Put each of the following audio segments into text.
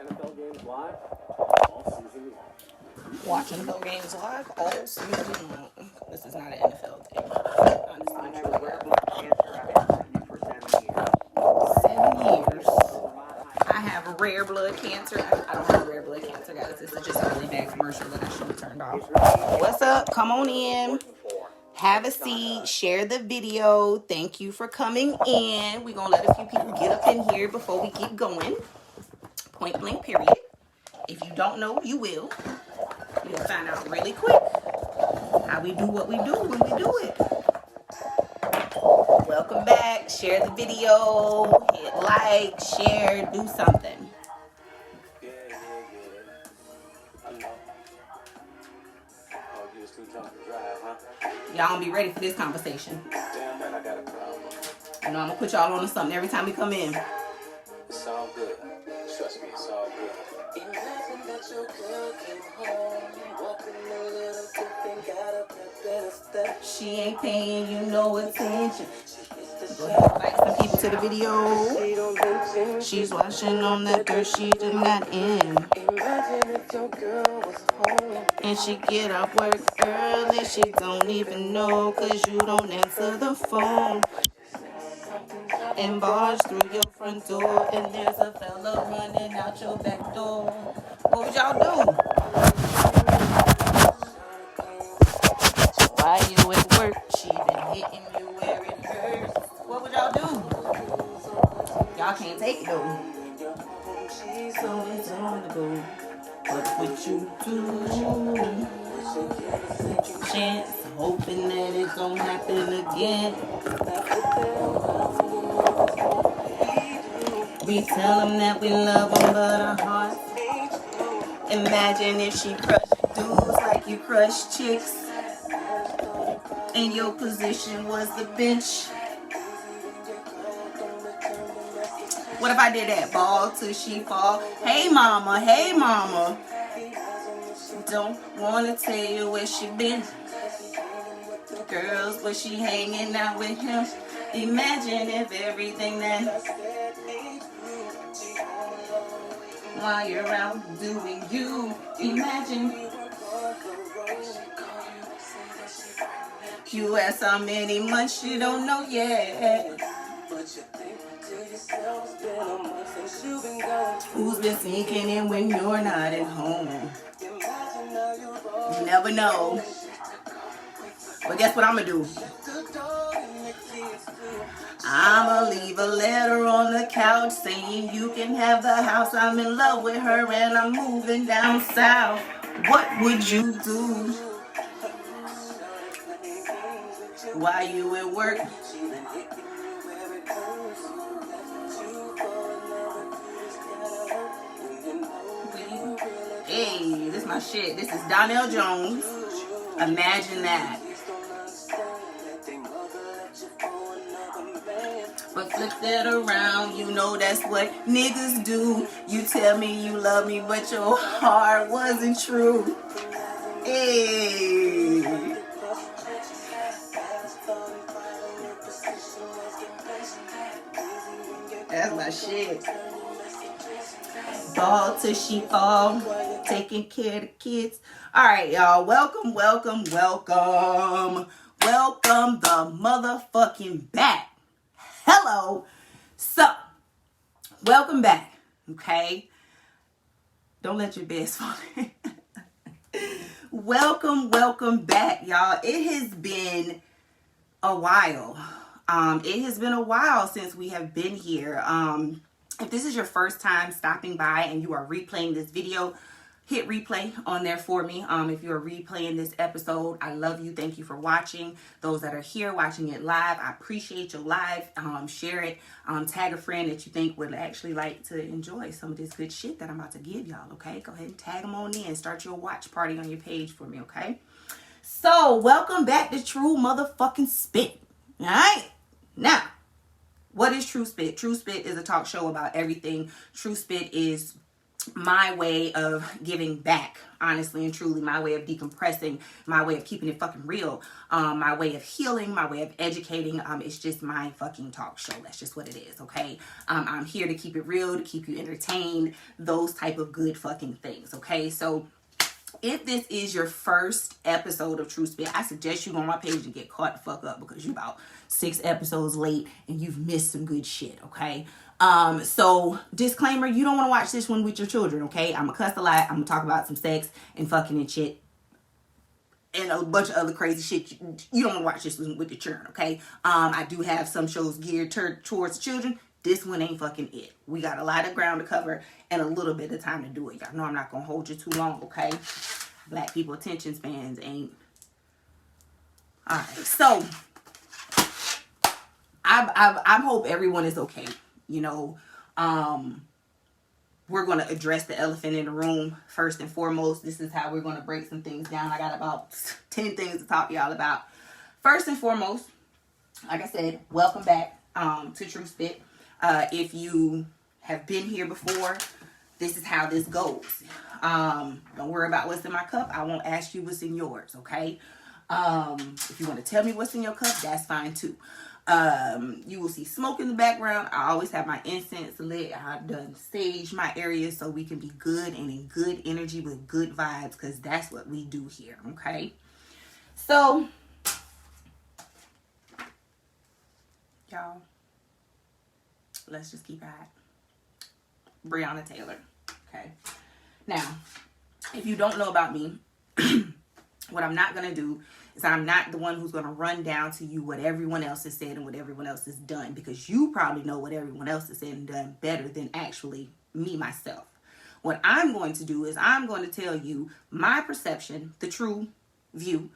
NFL games live all season long. Watch NFL games live all season long. This is not an NFL thing. I have rare blood cancer. I've been treated for 7 years. 7 years. I have rare blood cancer. I don't have rare blood cancer, guys. This is just a really bad commercial that I should have turned off. What's up? Come on in. Have a seat. Share the video. Thank you for coming in. We're going to let a few people get up in here before we keep going. Point blank, period. If you don't know, you will. You'll find out really quick how we do what we do when we do it. Welcome back. Share the video. Hit like, share, do something. Yeah. I know. Oh, you just too drunk to drive, huh? Y'all gonna be ready for this conversation. Damn, man, I got a problem. I know I'm gonna put y'all on to something every time we come in. It's all good. Trust me, it's all good. Imagine that your girl came home, walking a little different, got up that better step. She ain't paying you no attention. Go ahead, invite some people to the video. She's washing on that dirt she did not in. Imagine if your girl was home. And she get off work early, she don't even know, cause you don't answer the phone. And barge through your front door, and there's a fella running out your back door. What would y'all do? While you at work, she been hitting you where it hurts. What would y'all do? Y'all can't take it though. So it's on the go. What would you do? Chance, hoping that it don't happen again. We tell them that we love them, but our hearts. Imagine if she crushed dudes like you crush chicks, and your position was the bench. What if I did that? Ball till she fall. Hey mama, hey mama. Don't wanna tell you where she been. Girls, but she hanging out with him. Imagine if everything that while you're out doing you. Imagine you ask how many months you don't know yet. Who's been sneaking in when you're not at home? You never know. But guess what I'm gonna do? I'ma leave a letter on the couch saying you can have the house. I'm in love with her and I'm moving down south. What would you do while you at work? Hey, this is my shit. This is Donnell Jones. Imagine that. But flip that around, you know that's what niggas do. You tell me you love me, but your heart wasn't true. Hey. That's my shit. Ball till she fall, taking care of the kids. All right, y'all. Welcome the motherfucking back. Hello. So, welcome back. Okay. Don't let your beds fall. Welcome back, y'all. It has been a while. It has been a while since we have been here. If this is your first time stopping by and you are replaying this video, hit replay on there for me. If you're replaying this episode, I love you. Thank you for watching. Those that are here watching it live, I appreciate your live. Share it. Tag a friend that you think would actually like to enjoy some of this good shit that I'm about to give y'all, okay? Go ahead and tag them on in. Start your watch party on your page for me, okay? So, welcome back to Tru motherfucking Spit. All right? Now, what is Tru Spit? Tru Spit is a talk show about everything. Tru Spit is my way of giving back, honestly and truly, my way of decompressing, my way of keeping it fucking real, my way of healing, my way of educating. It's just my fucking talk show. That's just what it is, okay? I'm here to keep it real, to keep you entertained, those type of good fucking things, okay? So if this is your first episode of Tru Spit, I suggest you go on my page and get caught the fuck up, because you're about 6 episodes late and you've missed some good shit, okay? So disclaimer, you don't want to watch this one with your children, okay? I'm gonna cuss a lot. I'm gonna talk about some sex and fucking and shit and a bunch of other crazy shit. You don't want to watch this one with your children, okay? I do have some shows geared towards children. This one ain't fucking it. We got a lot of ground to cover and a little bit of time to do it. Y'all know I'm not gonna hold you too long, okay? Black people attention spans ain't. All right, so I hope everyone is okay. You know, we're going to address the elephant in the room first and foremost. This is how we're going to break some things down. I got about 10 things to talk to y'all about. First and foremost, like I said, welcome back to Tru Spit. If you have been here before, this is how this goes. Don't worry about what's in my cup. I won't ask you what's in yours, okay? If you want to tell me what's in your cup, that's fine too. You will see smoke in the background. I always have my incense lit. I've done sage my area so we can be good and in good energy with good vibes, because that's what we do here, okay? So, y'all, let's just keep it hot. Breonna Taylor, okay? Now, if you don't know about me, what I'm not going to do is I'm not the one who's going to run down to you what everyone else has said and what everyone else has done, because you probably know what everyone else has said and done better than actually me, myself. What I'm going to do is I'm going to tell you my perception, the true view.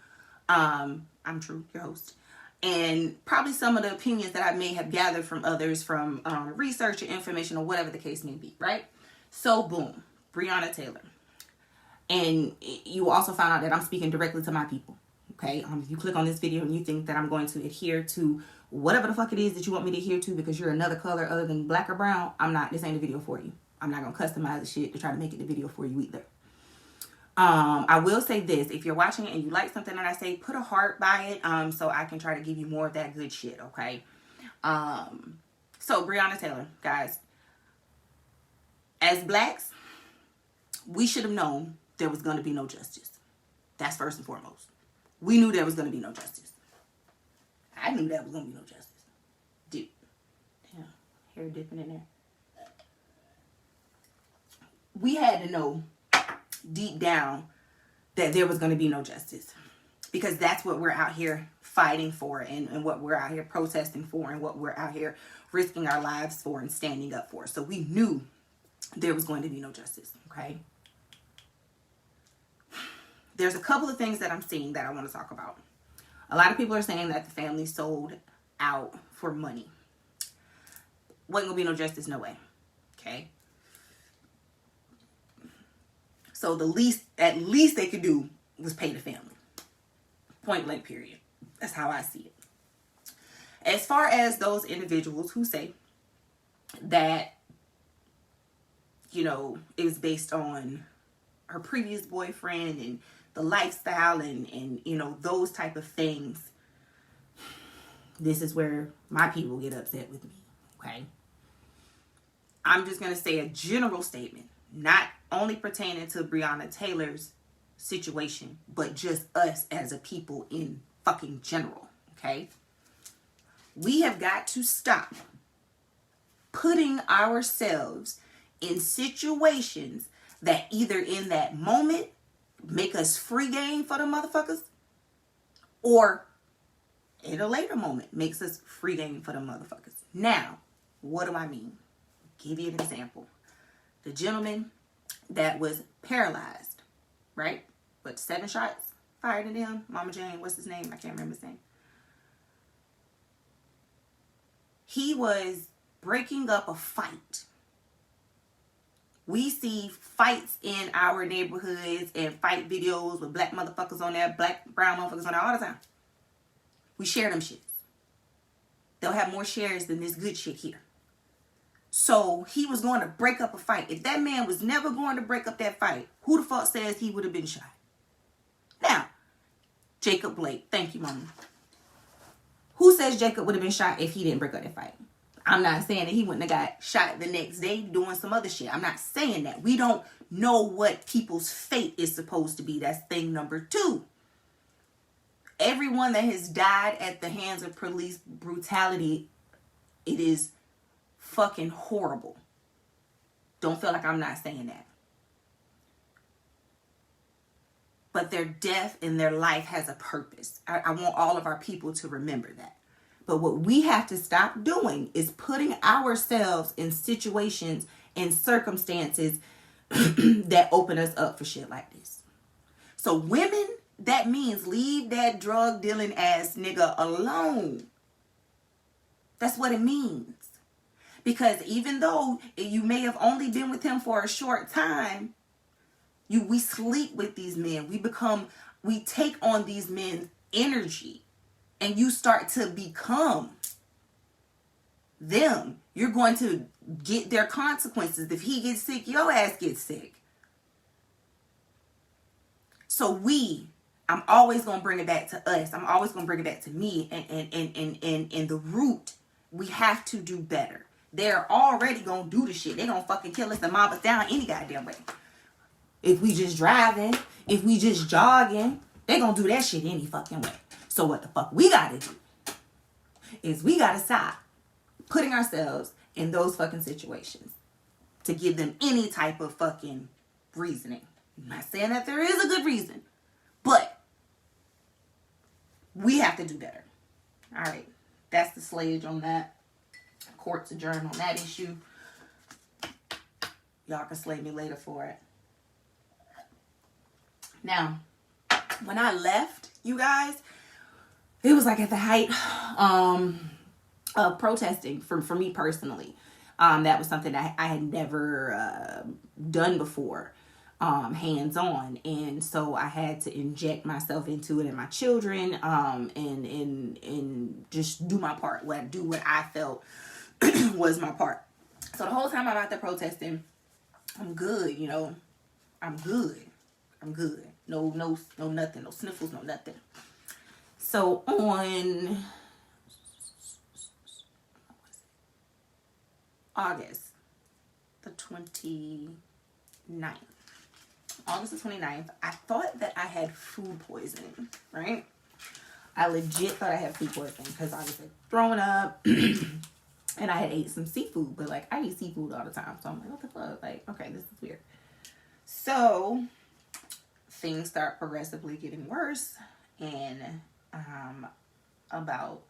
I'm Tru, your host. And probably some of the opinions that I may have gathered from others from research or information or whatever the case may be, right? So, boom, Breonna Taylor. And you also found out that I'm speaking directly to my people. Okay, if you click on this video and you think that I'm going to adhere to whatever the fuck it is that you want me to adhere to because you're another color other than black or brown, I'm not. This ain't the video for you. I'm not going to customize the shit to try to make it the video for you either. I will say this. If you're watching it and you like something that I say, put a heart by it so I can try to give you more of that good shit, okay? So, Breonna Taylor, guys. As blacks, we should have known there was going to be no justice. That's first and foremost. We knew there was going to be no justice. I knew there was going to be no justice. Dude. Damn. Hair dipping in there. We had to know deep down that there was going to be no justice. Because that's what we're out here fighting for and what we're out here protesting for and what we're out here risking our lives for and standing up for. So we knew there was going to be no justice. Okay? There's a couple of things that I'm seeing that I want to talk about. A lot of people are saying that the family sold out for money. Wasn't going to be no justice, no way. Okay? So at least they could do was pay the family. Point blank, period. That's how I see it. As far as those individuals who say that, you know, it was based on her previous boyfriend and the lifestyle and you know, those type of things, this is where my people get upset with me, okay? I'm just going to say a general statement, not only pertaining to Breonna Taylor's situation, but just us as a people in fucking general, okay? We have got to stop putting ourselves in situations that either in that moment make us free game for the motherfuckers, or in a later moment makes us free game for the motherfuckers. Now, what do I mean? Give you an example. The gentleman that was paralyzed, right? But 7 shots fired at him. Mama Jane, what's his name? I can't remember his name. He was breaking up a fight. We see fights in our neighborhoods and fight videos with black motherfuckers on there, black, brown motherfuckers on there all the time. We share them shits. They'll have more shares than this good shit here. So he was going to break up a fight. If that man was never going to break up that fight, who the fuck says he would have been shot? Now, Jacob Blake. Thank you, Mama. Who says Jacob would have been shot if he didn't break up that fight? I'm not saying that he wouldn't have got shot the next day doing some other shit. I'm not saying that. We don't know what people's fate is supposed to be. That's thing number 2. Everyone that has died at the hands of police brutality, it is fucking horrible. Don't feel like I'm not saying that. But their death and their life has a purpose. I want all of our people to remember that. But what we have to stop doing is putting ourselves in situations and circumstances that open us up for shit like this. So women, that means leave that drug dealing ass nigga alone. That's what it means. Because even though you may have only been with him for a short time, we sleep with these men. We take on these men's energy. And you start to become them. You're going to get their consequences. If he gets sick, your ass gets sick. So I'm always going to bring it back to us. I'm always going to bring it back to me. And the root, we have to do better. They're already going to do the shit. They're going to fucking kill us and mob us down any goddamn way. If we just driving, if we just jogging, they're going to do that shit any fucking way. So what the fuck we gotta do is we gotta stop putting ourselves in those fucking situations to give them any type of fucking reasoning. I'm not saying that there is a good reason, but we have to do better. All right, that's the slayage on that. Court's adjourned on that issue. Y'all can slay me later for it. Now, when I left, you guys, it was like at the height of protesting for me personally. That was something that I had never done before, hands-on. And so I had to inject myself into it and my children, and just do my part, do what I felt was my part. So the whole time I'm out there protesting, I'm good, you know. I'm good. No nothing, no sniffles, no nothing. So on August the 29th, I thought that I had food poisoning, right? I legit thought I had food poisoning because I was like throwing up and I had ate some seafood, but like I eat seafood all the time. So I'm like, what the fuck? Like, okay, this is weird. So things start progressively getting worse, and about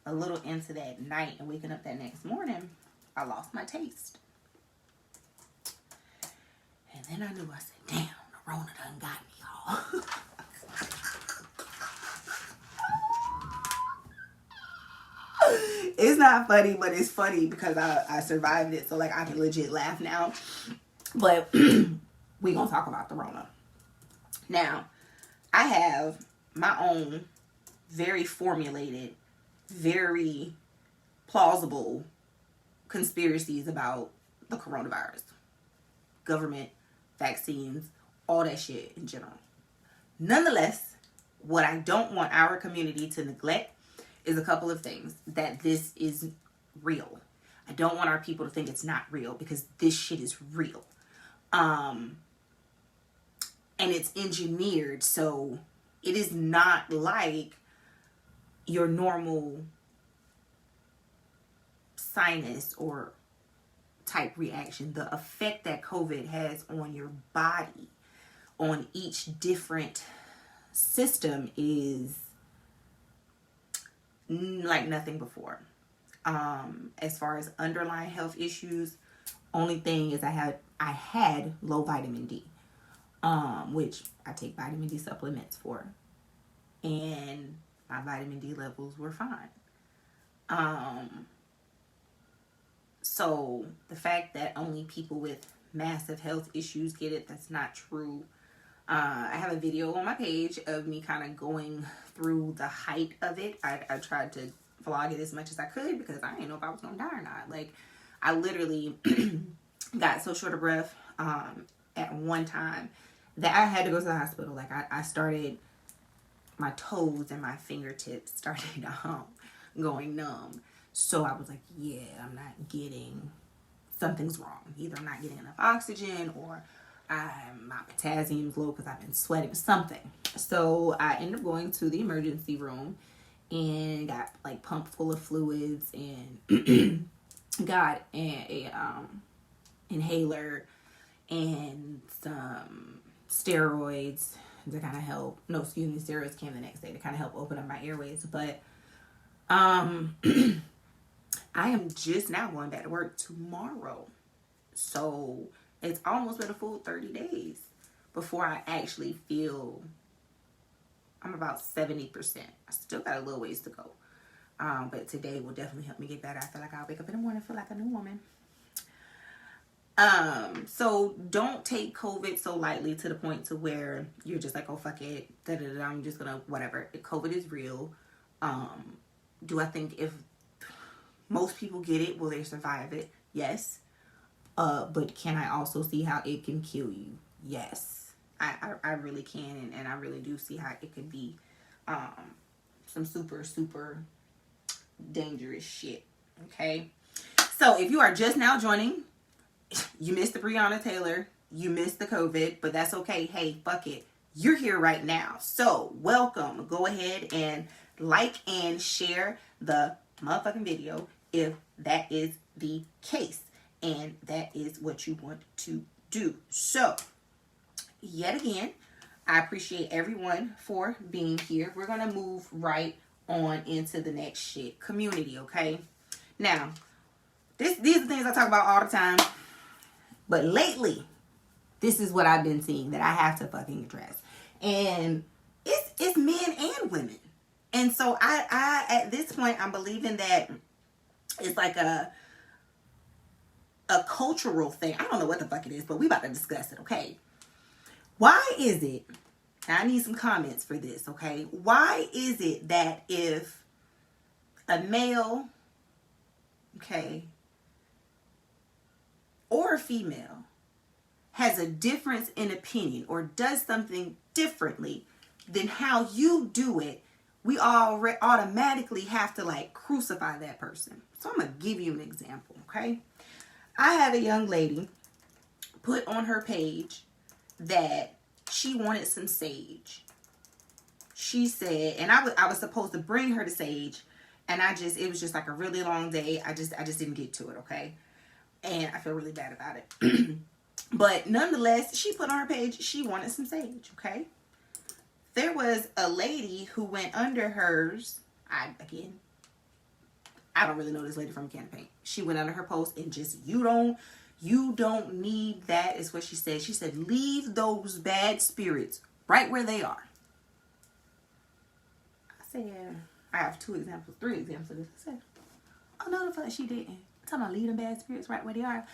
a little into that night and waking up that next morning, I lost my taste. And then I knew, I said, damn, the Rona done got me, y'all. It's not funny, but it's funny because I survived it. So like I can legit laugh now. But we gonna talk about the Rona. Now, I have my own very formulated, very plausible conspiracies about the coronavirus. Government, vaccines, all that shit in general. Nonetheless, what I don't want our community to neglect is a couple of things. That this is real. I don't want our people to think it's not real, because this shit is real. And it's engineered, so it is not like your normal sinus or type reaction. The effect that COVID has on your body, on each different system, is like nothing before. As far as underlying health issues, only thing is I had low vitamin D, which I take vitamin D supplements for, and my vitamin D levels were fine. So the fact that only people with massive health issues get it, that's not true. I have a video on my page of me kind of going through the height of it. I tried to vlog it as much as I could because I didn't know if I was gonna die or not. Like, I literally got so short of breath at one time that I had to go to the hospital. Like I started, my toes and my fingertips started going numb. So I was like, yeah, I'm not getting, something's wrong. Either I'm not getting enough oxygen or my potassium's low because I've been sweating, something. So I ended up going to the emergency room and got like pumped full of fluids and got a inhaler and some steroids to kind of help. No, excuse me, steroids came the next day to kind of help open up my airways. But I am just now going back to work tomorrow. So it's almost been a full 30 days before I actually feel, I'm about 70%. I still got a little ways to go. But today will definitely help me get better. I feel like I'll wake up in the morning and feel like a new woman. So don't take COVID so lightly to the point to where you're just like, oh, fuck it. I'm just gonna, whatever. COVID is real. Do I think if most people get it, will they survive it? Yes. But can I also see how it can kill you? Yes. I really can, and I really do see how it could be some super, super dangerous shit. Okay? So if you are just now joining, you missed the Breonna Taylor, you missed the COVID, but that's okay. Hey, fuck it. You're here right now. So welcome. Go ahead and like and share the motherfucking video if that is the case and that is what you want to do. So yet again, I appreciate everyone for being here. We're going to move right on into the next shit. Community, okay? Now, these are things I talk about all the time. But lately, this is what I've been seeing that I have to fucking address. And it's men and women. And so I at this point, I'm believing that it's like a cultural thing. I don't know what the fuck it is, but we about to discuss it, okay? Why is it, I need some comments for this, okay? Why is it that if a male, okay, or a female has a difference in opinion or does something differently than how you do it, we all automatically have to like crucify that person? So I'm going to give you an example, okay? I had a young lady put on her page that she wanted some sage. She said, and I was supposed to bring her to sage, and it was just like a really long day. I just didn't get to it, okay? And I feel really bad about it. But nonetheless, she put on her page, she wanted some sage, okay? There was a lady who went under hers. I don't really know this lady from a can of paint. She went under her post and just, you don't need that, is what she said. She said, leave those bad spirits right where they are. I said, I have 3 examples of this. I said, oh, no, the fuck she didn't. I'm talking about leave them bad spirits right where they are.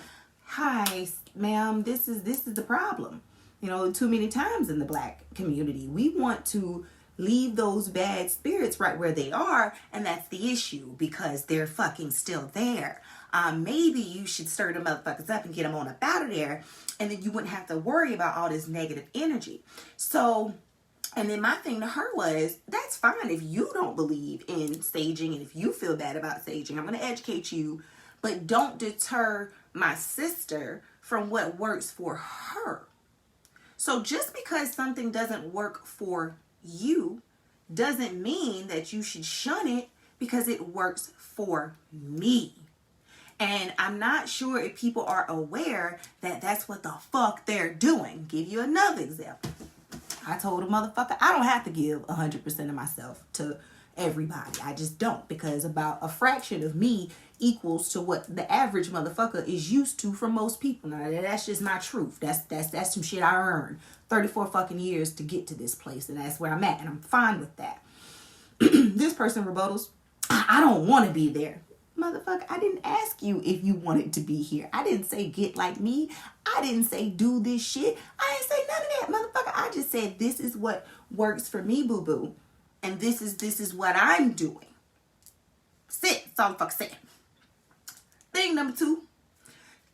Hi, ma'am, this is the problem. You know, too many times in the black community, we want to leave those bad spirits right where they are, and that's the issue because they're fucking still there. Maybe you should stir them motherfuckers up and get them on up out of there, and then you wouldn't have to worry about all this negative energy. So, and then my thing to her was, that's fine if you don't believe in saging and if you feel bad about saging. I'm going to educate you, but don't deter my sister from what works for her. So just because something doesn't work for you doesn't mean that you should shun it because it works for me. And I'm not sure if people are aware that that's what the fuck they're doing. Give you another example. I told a motherfucker, I don't have to give 100% of myself to everybody. I just don't, because about a fraction of me equals to what the average motherfucker is used to from most people. Now that's just my truth. That's some shit I earned 34 fucking years to get to this place, and that's where I'm at, and I'm fine with that. This person rebuttals, I don't want to be there. Motherfucker, I didn't ask you if you wanted to be here. I didn't say get like me. I didn't say do this shit. I didn't say none of that, motherfucker. I just said this is what works for me, boo-boo. And this is what I'm doing. That's all the fuck saying. Thing number 2,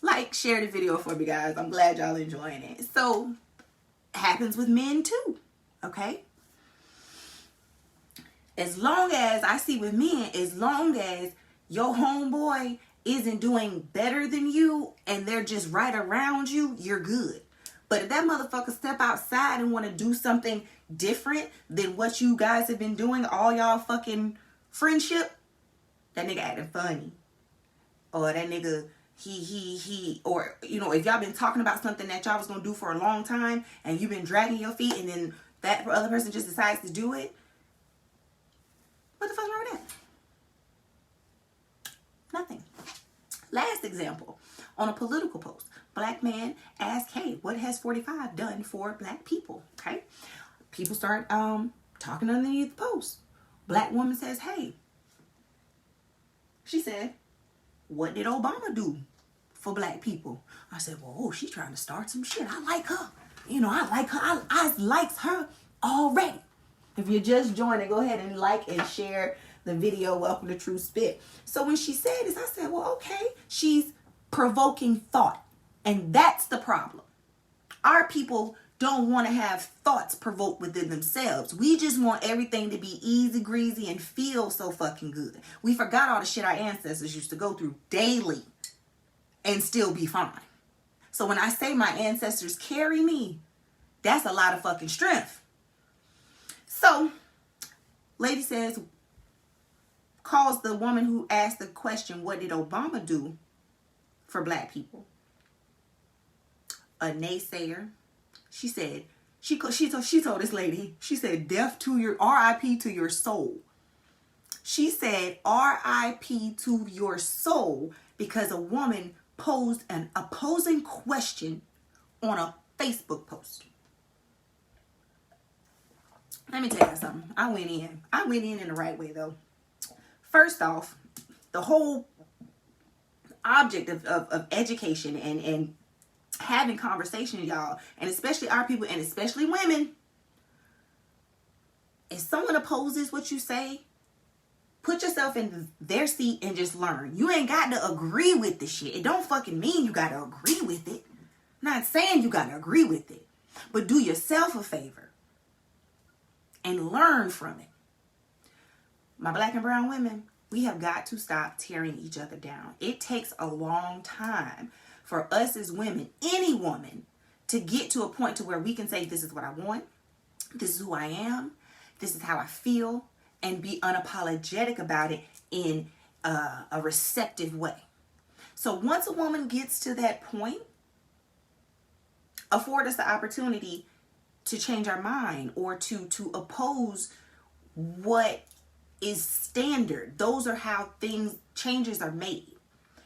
Like, share the video for me, guys. I'm glad y'all enjoying it. So, happens with men too, okay? As long as, I see with men, as long as your homeboy isn't doing better than you and they're just right around you, you're good. But if that motherfucker step outside and want to do something different than what you guys have been doing all y'all fucking friendship, that nigga acting funny. Or that nigga, he, or, you know, if y'all been talking about something that y'all was going to do for a long time and you've been dragging your feet and then that other person just decides to do it, what the fuck's wrong with that? Nothing. Last example, on a political post, black man asked, hey, what has 45 done for black people? Okay. People start talking underneath the post. Black woman says, hey, she said, what did Obama do for black people? I said, well, oh, she's trying to start some shit. I like her. You know, I like her. I likes her already. If you're just joining, go ahead and like and share the video. Welcome to Tru Spit. So when she said this, I said, well, okay, she's provoking thought. And that's the problem. Our people don't want to have thoughts provoked within themselves. We just want everything to be easy, greasy, and feel so fucking good. We forgot all the shit our ancestors used to go through daily and still be fine. So when I say my ancestors carry me, that's a lot of fucking strength. So, lady says, calls the woman who asked the question, what did Obama do for black people? A naysayer. She said, she told this lady, she said, death to your, RIP to your soul. She said, RIP to your soul, because a woman posed an opposing question on a Facebook post. Let me tell you something. I went in the right way, though. First off, the whole object of education and having conversation, y'all, and especially our people and especially women, if someone opposes what you say, put yourself in their seat and just learn. You ain't got to agree with the shit. It don't fucking mean you got to agree with it. I'm not saying you got to agree with it, but do yourself a favor and learn from it. My black and brown women, we have got to stop tearing each other down. It takes a long time for us as women, any woman, to get to a point to where we can say, this is what I want, this is who I am, this is how I feel, and be unapologetic about it in a receptive way. So once a woman gets to that point, afford us the opportunity to change our mind or to oppose what is standard. Those are how changes are made.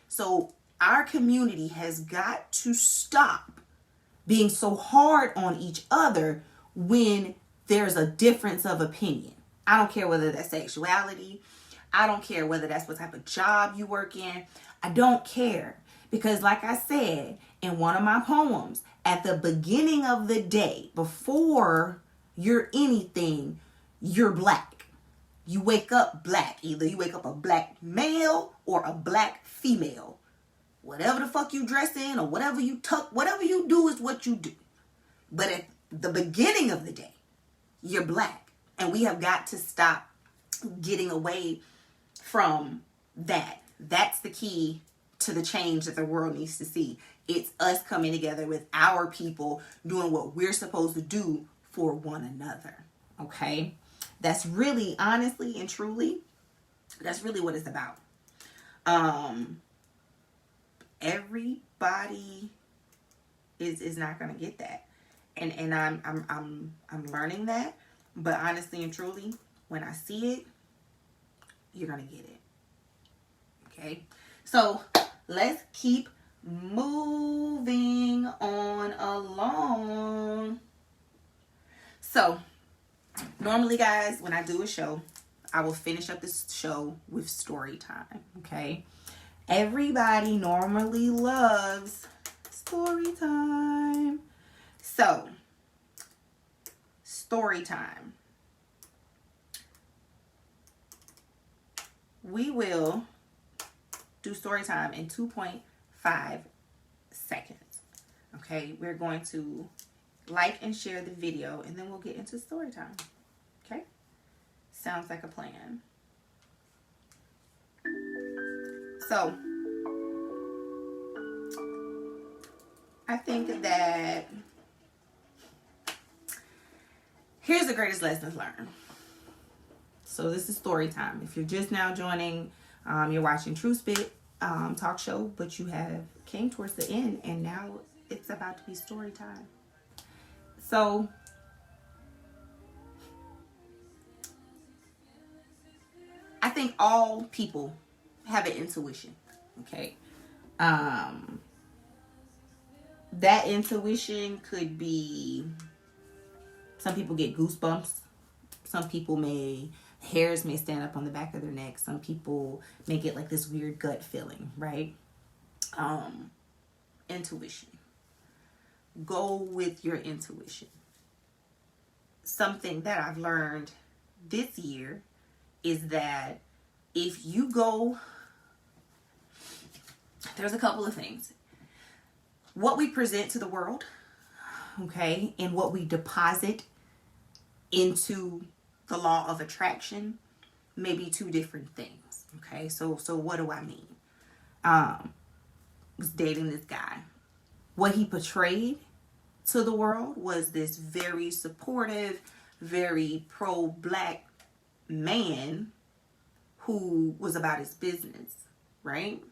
So our community has got to stop being so hard on each other when there's a difference of opinion. I don't care whether that's sexuality. I don't care whether that's what type of job you work in. I don't care. Because like I said in one of my poems, at the beginning of the day, before you're anything, you're black. You wake up black. Either you wake up a black male or a black female. Whatever the fuck you dress in or whatever you tuck, whatever you do is what you do. But at the beginning of the day, you're black. And we have got to stop getting away from that. That's the key to the change that the world needs to see. It's us coming together with our people doing what we're supposed to do for one another. Okay? That's really, honestly and truly, that's really what it's about. Everybody is not gonna get that. And I'm learning that. But honestly and truly, when I see it, you're gonna get it. Okay? So let's keep moving on along. So normally, guys, when I do a show, I will finish up this show with story time. Okay? Everybody normally loves story time. So story time. We will do story time in 2.5 seconds. Okay, we're going to like and share the video, and then we'll get into story time. Okay, sounds like a plan. So I think that here's the greatest lessons learned. So this is story time. If you're just now joining, you're watching Tru Spit talk show, but you have came towards the end, and now it's about to be story time. So I think all people have an intuition. Okay. That intuition could be, some people get goosebumps. Some people hairs may stand up on the back of their neck. Some people may get like this weird gut feeling, right? Intuition. Go with your intuition. Something that I've learned this year is that if you go, there's a couple of things. What we present to the world, okay, and what we deposit into the law of attraction may be two different things. Okay, so what do I mean? Was dating this guy. What he portrayed to the world was this very supportive, very pro-black man who was about his business, right?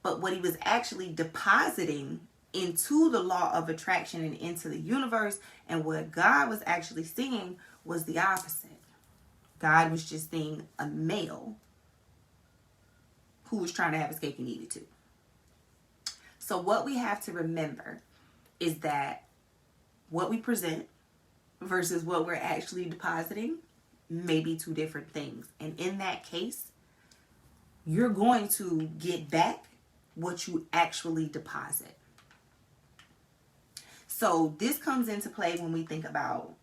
But what he was actually depositing into the law of attraction and into the universe, and what God was actually seeing, was the opposite. God was just seeing a male who was trying to have his cake and eat it too. So what we have to remember is that what we present versus what we're actually depositing may be two different things. And in that case, you're going to get back what you actually deposit. So this comes into play when we think about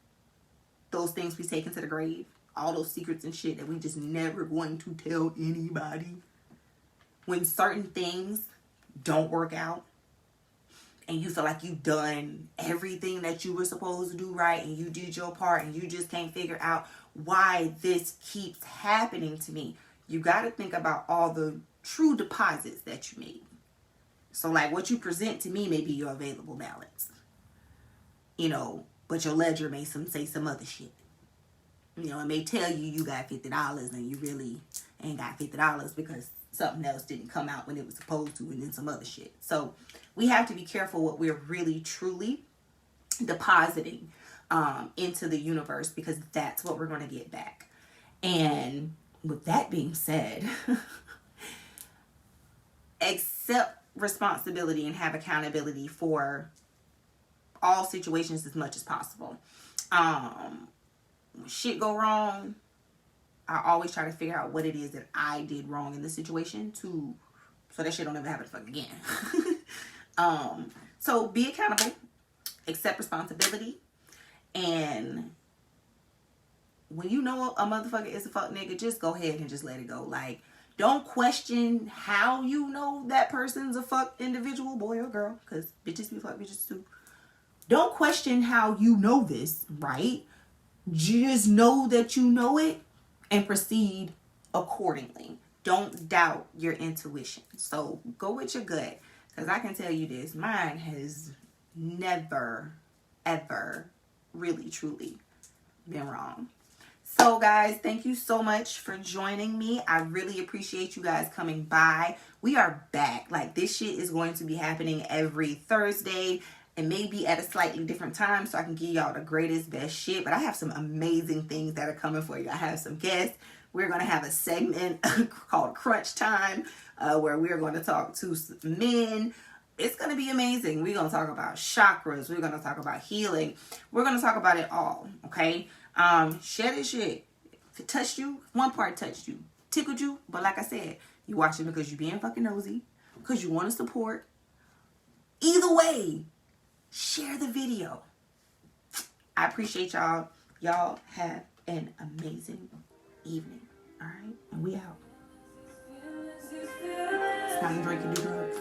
those things we take into the grave, all those secrets and shit that we just never going to tell anybody. When certain things don't work out and you feel like you've done everything that you were supposed to do right, and you did your part, and you just can't figure out why this keeps happening to me, you got to think about all the true deposits that you made. So like what you present to me may be your available balance, you know, but your ledger may say some other shit. You know, it may tell you got $50 and you really ain't got $50 because something else didn't come out when it was supposed to, and then some other shit. So we have to be careful what we're really truly depositing into the universe, because that's what we're going to get back. And with that being said, accept responsibility and have accountability for all situations as much as possible. When shit go wrong, I always try to figure out what it is that I did wrong in the situation so that shit don't ever happen fucking again. So be accountable, accept responsibility, and when you know a motherfucker is a fuck nigga, just go ahead and just let it go. Like, don't question how you know that person's a fuck individual, boy or girl, because bitches be fuck bitches too. Don't question how you know this, right? Just know that you know it and proceed accordingly. Don't doubt your intuition. So go with your gut, because I can tell you this, mine has never, ever really, truly been wrong. So guys, thank you so much for joining me. I really appreciate you guys coming by. We are back. Like, this shit is going to be happening every Thursday, and maybe at a slightly different time, so I can give y'all the greatest, best shit. But I have some amazing things that are coming for you. I have some guests. We're going to have a segment called Crunch Time, where we're going to talk to men. It's going to be amazing. We're going to talk about chakras. We're going to talk about healing. We're going to talk about it all, okay? Share this shit. If it touched you, one part touched you, tickled you, but like I said, you watch it because you're being fucking nosy, because you want to support. Either way, share the video. I appreciate y'all. Y'all have an amazing evening. All right? And we out. It's time to drink and do drugs.